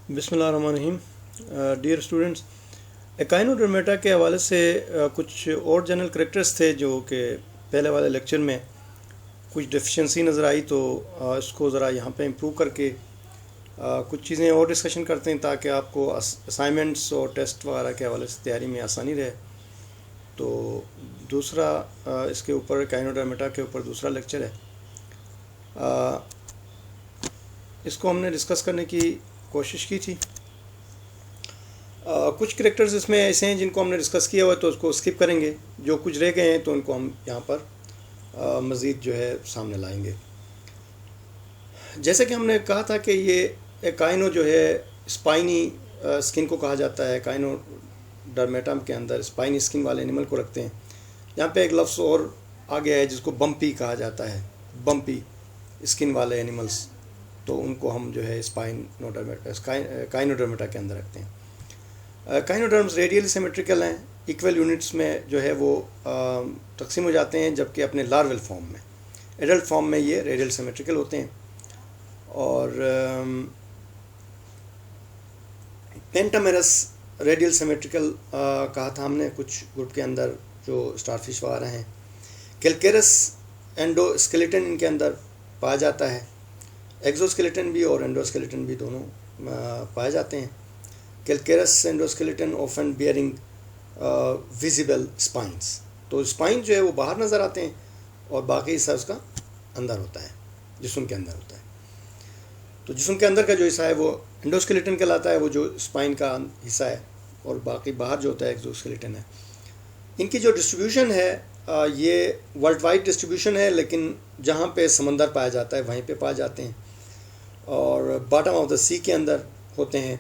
بسم اللہ الرحمن الرحیم. ڈیئر اسٹوڈنٹس، ایکائنوڈرمیٹا کے حوالے سے کچھ اور جنرل کریکٹرز تھے جو کہ پہلے والے لیکچر میں کچھ ڈیفیشنسی نظر آئی، تو اس کو ذرا یہاں پہ امپروو کر کے کچھ چیزیں اور ڈسکشن کرتے ہیں تاکہ آپ کو اسائنمنٹس اور ٹیسٹ وغیرہ کے حوالے سے تیاری میں آسانی رہے. تو دوسرا اس کے اوپر ایکائنوڈرمیٹا کے اوپر دوسرا لیکچر ہے. اس کو ہم نے ڈسکس کرنے کی کوشش کی تھی. کچھ کریکٹرز اس میں ایسے ہیں جن کو ہم نے ڈسکس کیا ہوا ہے تو اس کو اسکپ کریں گے. جو کچھ رہ گئے ہیں تو ان کو ہم یہاں پر مزید جو ہے سامنے لائیں گے. جیسے کہ ہم نے کہا تھا کہ یہ ایکائنو جو ہے اسپائنی اسکن کو کہا جاتا ہے. ایکائنو ڈرمیٹم کے اندر اسپائنی اسکن والے اینیمل کو رکھتے ہیں. یہاں پہ ایک لفظ اور آ گیا ہے جس کو بمپی کہا جاتا ہے. بمپی اسکن والے اینیملس، تو ان کو ہم جو ہے کائنوڈرمیٹا کے اندر رکھتے ہیں. کائنوڈرمز ریڈیلی سیمیٹریکل ہیں، ایکول یونٹس میں جو ہے وہ تقسیم ہو جاتے ہیں، جبکہ اپنے لارول فارم میں، ایڈلٹ فارم میں یہ ریڈیل سیمیٹریکل ہوتے ہیں. اور پینٹامیرس ریڈیل سیمیٹریکل کہا تھا ہم نے کچھ گروپ کے اندر جو اسٹار فش وغیرہ ہیں. کیلکیرس اینڈو اسکیلیٹن ان کے اندر پایا جاتا ہے. ایگزوسکیلیٹن بھی اور اینڈوسکیلیٹن بھی دونوں پائے جاتے ہیں. کیلکیرس اینڈوسکیلیٹن اوفن بیئرنگ ویزیبل اسپائنس، تو اسپائن جو ہے وہ باہر نظر آتے ہیں اور باقی حصہ اس کا اندر ہوتا ہے، جسم کے اندر ہوتا ہے. تو جسم کے اندر کا جو حصہ ہے وہ اینڈوسکیلیٹن کہلاتا ہے، وہ جو اسپائن کا حصہ ہے، اور باقی باہر جو ہوتا ہے ایگزوسکیلیٹن ہے. ان کی جو ڈسٹریبیوشن ہے یہ ورلڈ وائڈ ڈسٹریبیوشن ہے، لیکن جہاں پہ سمندر پایا جاتا ہے وہیں پہ پائے جاتے ہیں، اور باٹم آف دا سی کے اندر ہوتے ہیں.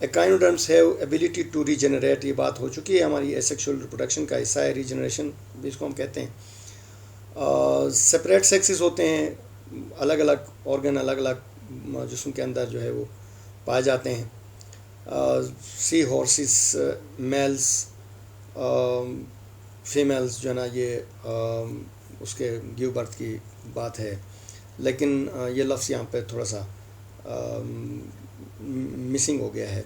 ایکائنوڈرمس ہیو ایبیلٹی ٹو ریجنریٹ، یہ بات ہو چکی ہے ہماری. ایسیکشول ریپروڈکشن کا حصہ ہے ریجنریشن بھی اس کو ہم کہتے ہیں. سپریٹ سیکسز ہوتے ہیں، الگ الگ آرگن الگ الگ جسم کے اندر جو ہے وہ پائے جاتے ہیں. سی ہارسز میلز فیمیلز جو ہے نا، یہ اس کے گیو برتھ کی بات ہے، لیکن یہ لفظ یہاں پہ تھوڑا سا مسنگ ہو گیا ہے.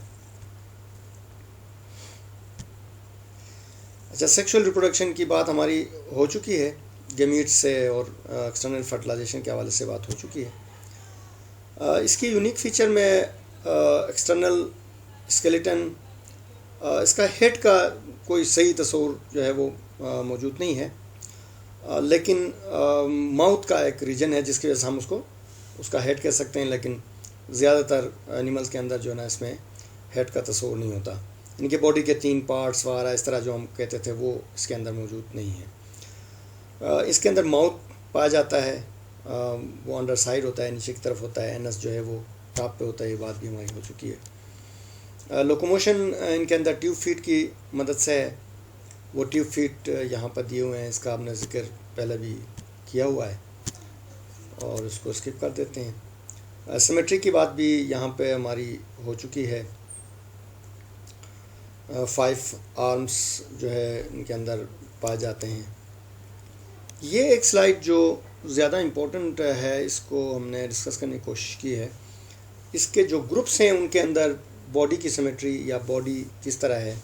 اچھا، سیکشول ریپروڈکشن کی بات ہماری ہو چکی ہے، گیمیٹ سے اور ایکسٹرنل فرٹیلائزیشن کے حوالے سے بات ہو چکی ہے. اس کی یونیک فیچر میں ایکسٹرنل اسکیلیٹن، اس کا ہیڈ کا کوئی صحیح تصور جو ہے وہ موجود نہیں ہے، لیکن ماؤتھ کا ایک ریجن ہے جس کی وجہ سے ہم اس کا ہیڈ کہہ سکتے ہیں. لیکن زیادہ تر اینیملز کے اندر جو ہے نا اس میں ہیڈ کا تصور نہیں ہوتا. ان کے باڈی کے 3 پارٹس وغیرہ اس طرح جو ہم کہتے تھے وہ اس کے اندر موجود نہیں ہے. اس کے اندر ماؤتھ پایا جاتا ہے، وہ انڈر سائڈ ہوتا ہے، نیچے کی طرف ہوتا ہے. اینس جو ہے وہ ٹاپ پہ ہوتا ہے، یہ بات بھی ہماری ہو چکی ہے. لوکوموشن ان کے اندر ٹیوب فیٹ کی مدد سے ہے. وہ ٹیوب فیٹ یہاں پر دیے ہوئے ہیں، اس کا ہم نے ذکر پہلے بھی کیا ہوا ہے اور اس کو اسکپ کر دیتے ہیں. سیمیٹری کی بات بھی یہاں پہ ہماری ہو چکی ہے. 5 آرمز جو ہے ان کے اندر پائے جاتے ہیں. یہ ایک سلائیڈ جو زیادہ امپورٹنٹ ہے، اس کو ہم نے ڈسکس کرنے کی کوشش کی ہے. اس کے جو گروپس ہیں ان کے اندر باڈی کی سیمیٹری یا باڈی کس طرح ہے،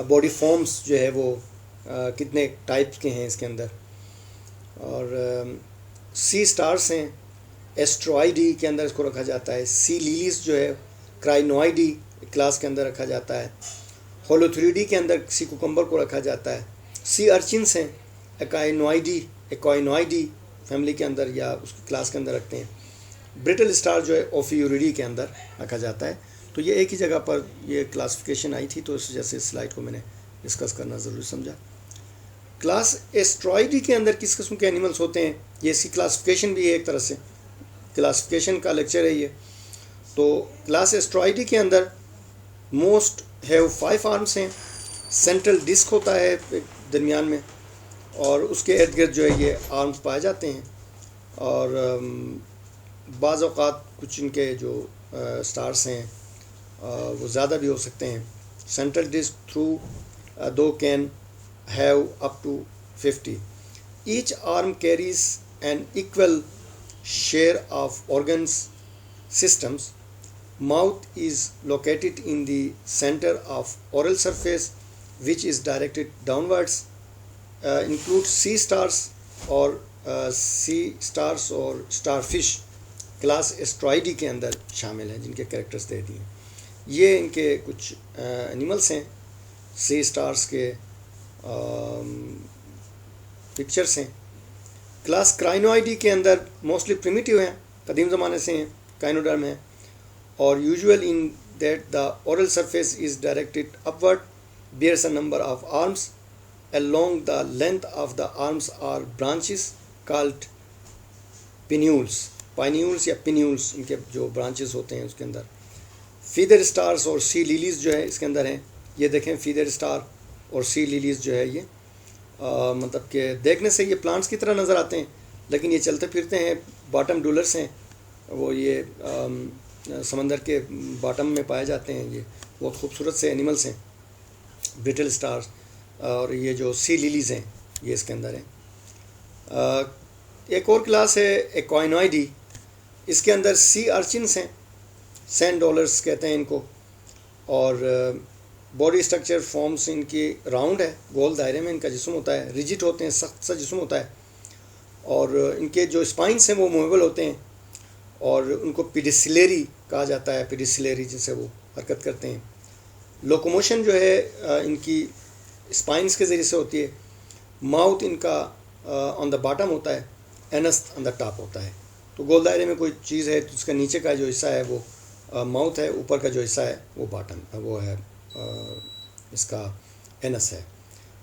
باڈی فارمز جو ہے وہ کتنے ٹائپس کے ہیں اس کے اندر. اور سی سٹارز ہیں، ایسٹروائیڈی کے اندر اس کو رکھا جاتا ہے. سی لیلیز جو ہے کرائنوائیڈی کلاس کے اندر رکھا جاتا ہے. ہولوتھریڈی کے اندر سی کوکمبر کو رکھا جاتا ہے. سی ارچنس ہیں، ایکوائنوائیڈی فیملی کے اندر یا اس کی کلاس کے اندر رکھتے ہیں. برٹل اسٹار جو ہے اوفیوریڈی کے اندر رکھا جاتا ہے. تو یہ ایک ہی جگہ پر یہ کلاسیفیکیشن آئی تھی، تو اس وجہ سے سلائیڈ کو میں نے ڈسکس کرنا ضروری سمجھا. کلاس ایسٹرائیڈی کے اندر کس قسم کے اینیملس ہوتے ہیں، یہ اس کی کلاسیفیکیشن بھی ہے، ایک طرح سے کلاسیفیکیشن کا لیکچر ہے یہ. تو کلاس ایسٹرائیڈی کے اندر موسٹ ہیو 5 آرمس ہیں. سینٹرل ڈسک ہوتا ہے درمیان میں، اور اس کے ارد گرد جو ہے یہ آرمس پائے جاتے ہیں. اور بعض اوقات کچھ ان کے جو سٹارز ہیں وہ زیادہ بھی ہو سکتے ہیں. سینٹرل ڈسک تھرو دو can have up to 50. Each arm carries an equal share of organs systems Mouth is located in the center of oral surface which is directed downwards. Include sea stars اور starfish class اسٹرائڈی کے اندر شامل ہیں، جن کے characters دے دیے. یہ ان کے کچھ انیملس ہیں، سی اسٹارس کے پکچرس ہیں. کلاس کرائنوائڈی کے اندر موسٹلی پریمیٹیو ہیں، قدیم زمانے سے ہیں، کائنوڈرم ہیں، اور usual in that the oral surface is directed upward, bears a number of arms. along the length of the arms are branches called pinnules. پائنیولس یا پینیولس ان کے جو برانچز ہوتے ہیں اس کے اندر. فیدر اسٹارز اور سی لیلیز جو ہے اس کے اندر ہیں. یہ دیکھیں فیدر اسٹار اور سی لیلیز جو ہے یہ مطلب کہ دیکھنے سے یہ پلانٹس کی طرح نظر آتے ہیں، لیکن یہ چلتے پھرتے ہیں، باٹم ڈولرس ہیں، وہ یہ سمندر کے باٹم میں پائے جاتے ہیں. یہ بہت خوبصورت سے اینیملس ہیں، برٹل اسٹارز. اور یہ جو سی لیلیز ہیں یہ اس کے اندر ہیں. ایک اور کلاس ہے ایکوائنوائڈی. اس کے اندر سی ارچنس ہیں، سینڈ ڈالرس کہتے ہیں ان کو. اور باڈی اسٹرکچر فارمز ان کی راؤنڈ ہے، گول دائرے میں ان کا جسم ہوتا ہے، ریجٹ ہوتے ہیں، سخت سا جسم ہوتا ہے. اور ان کے جو اسپائنس ہیں وہ موویبل ہوتے ہیں، اور ان کو پیڈیسیلری کہا جاتا ہے، پیڈیسیلری جن سے وہ حرکت کرتے ہیں. لوکوموشن جو ہے ان کی اسپائنس کے ذریعے سے ہوتی ہے. ماؤتھ ان کا آن دا باٹم ہوتا ہے، اینس آن دا ٹاپ ہوتا ہے. تو گول دائرے میں کوئی چیز ہے تو اس کا نیچے کا جو حصہ ہے وہ ماؤتھ ہے، اوپر کا جو حصہ ہے وہ باٹم وہ ہے اس کا اینس ہے.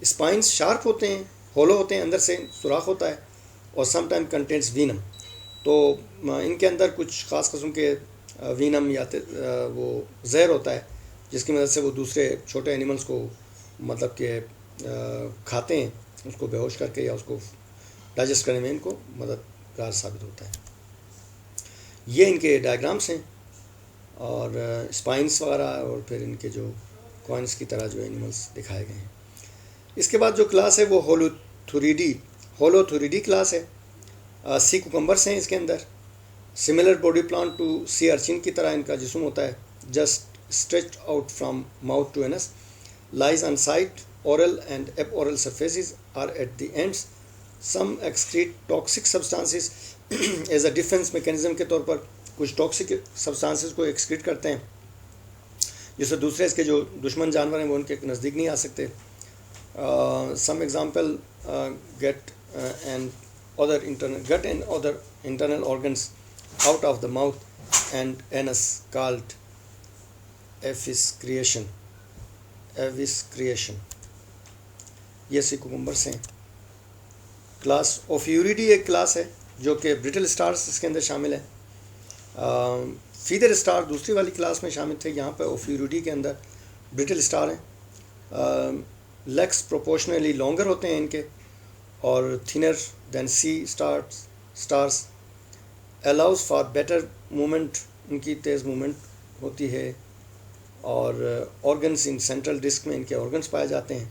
اسپائنس شارپ ہوتے ہیں، ہولو ہوتے ہیں، اندر سے سوراخ ہوتا ہے، اور سم ٹائم کنٹینٹس وینم. تو ان کے اندر کچھ خاص قسم کے وینم یا وہ زہر ہوتا ہے جس کی مدد سے وہ دوسرے چھوٹے اینیملس کو مطلب کہ کھاتے ہیں، اس کو بیہوش کر کے یا اس کو ڈائجسٹ کرنے میں ان کو مددگار ثابت ہوتا ہے. یہ ان کے ڈائیگرامس ہیں اور اسپائنس وغیرہ، اور پھر ان کے جو کوائنس کی طرح جو اینیملس دکھائے گئے ہیں. اس کے بعد جو کلاس ہے وہ ہولوتھوریڈی کلاس ہے. سی کوکمبرس ہیں اس کے اندر. Similar body plan to sea urchin کی طرح ان کا جسم ہوتا ہے، just stretch out from mouth to anus. lies on side, oral and aboral surfaces are at the ends. Some excrete toxic substances as a defense mechanism کے طور پر کچھ ٹاکسک سبسٹانسز کو ایکسکریٹ کرتے ہیں جس سے دوسرے اس کے جو دشمن جانور ہیں وہ ان کے نزدیک نہیں آ سکتے. Some example get and other internal organs out of the mouth and anus called evisceration. یہ سی کوکمبرس ہیں. کلاس اوفیوریڈی ایک کلاس ہے جو کہ برٹل اسٹارز اس کے اندر شامل ہے. فیدر اسٹار دوسری والی کلاس میں شامل تھے، یہاں پہ اوفیوریڈی کے اندر برٹل اسٹار ہیں. لیگس پروپورشنلی لانگر ہوتے ہیں ان کے، اور thinner than sea stars. Allows for better movement, ان کی تیز مومنٹ ہوتی ہے. اور آرگنس ان سینٹرل ڈسک میں ان کے آرگنس پائے جاتے ہیں.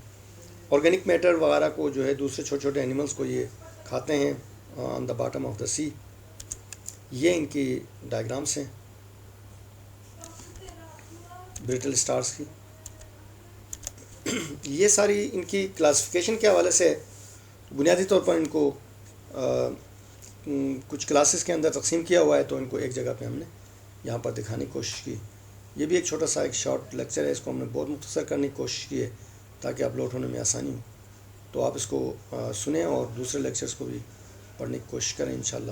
آرگینک میٹر وغیرہ کو جو ہے دوسرے چھوٹے چھوٹے اینیملس کو یہ کھاتے ہیں آن دا باٹم آف دا سی. یہ ان کی ڈائیگرامس ہیں برٹل اسٹارس کی. یہ ساری ان کی کلاسیفیکیشن کے حوالے سے بنیادی طور پر ان کو کچھ کلاسز کے اندر تقسیم کیا ہوا ہے، تو ان کو ایک جگہ پہ ہم نے یہاں پر دکھانے کی کوشش کی. یہ بھی ایک چھوٹا سا ایک شارٹ لیکچر ہے، اس کو ہم نے بہت مختصر کرنے کی کوشش کی ہے تاکہ اپلوڈ ہونے میں آسانی ہو. تو آپ اس کو سنیں اور دوسرے لیکچرز کو بھی پڑھنے کی کوشش کریں انشاءاللہ.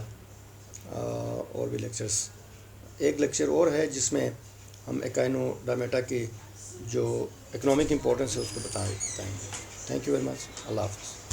اور بھی لیکچرز، ایک لیکچر اور ہے جس میں ہم ایکائنوڈرمیٹا کی جو اکنامک امپورٹنس ہے اس کو بتائیں گے. Thank you very much. اللہ حافظ.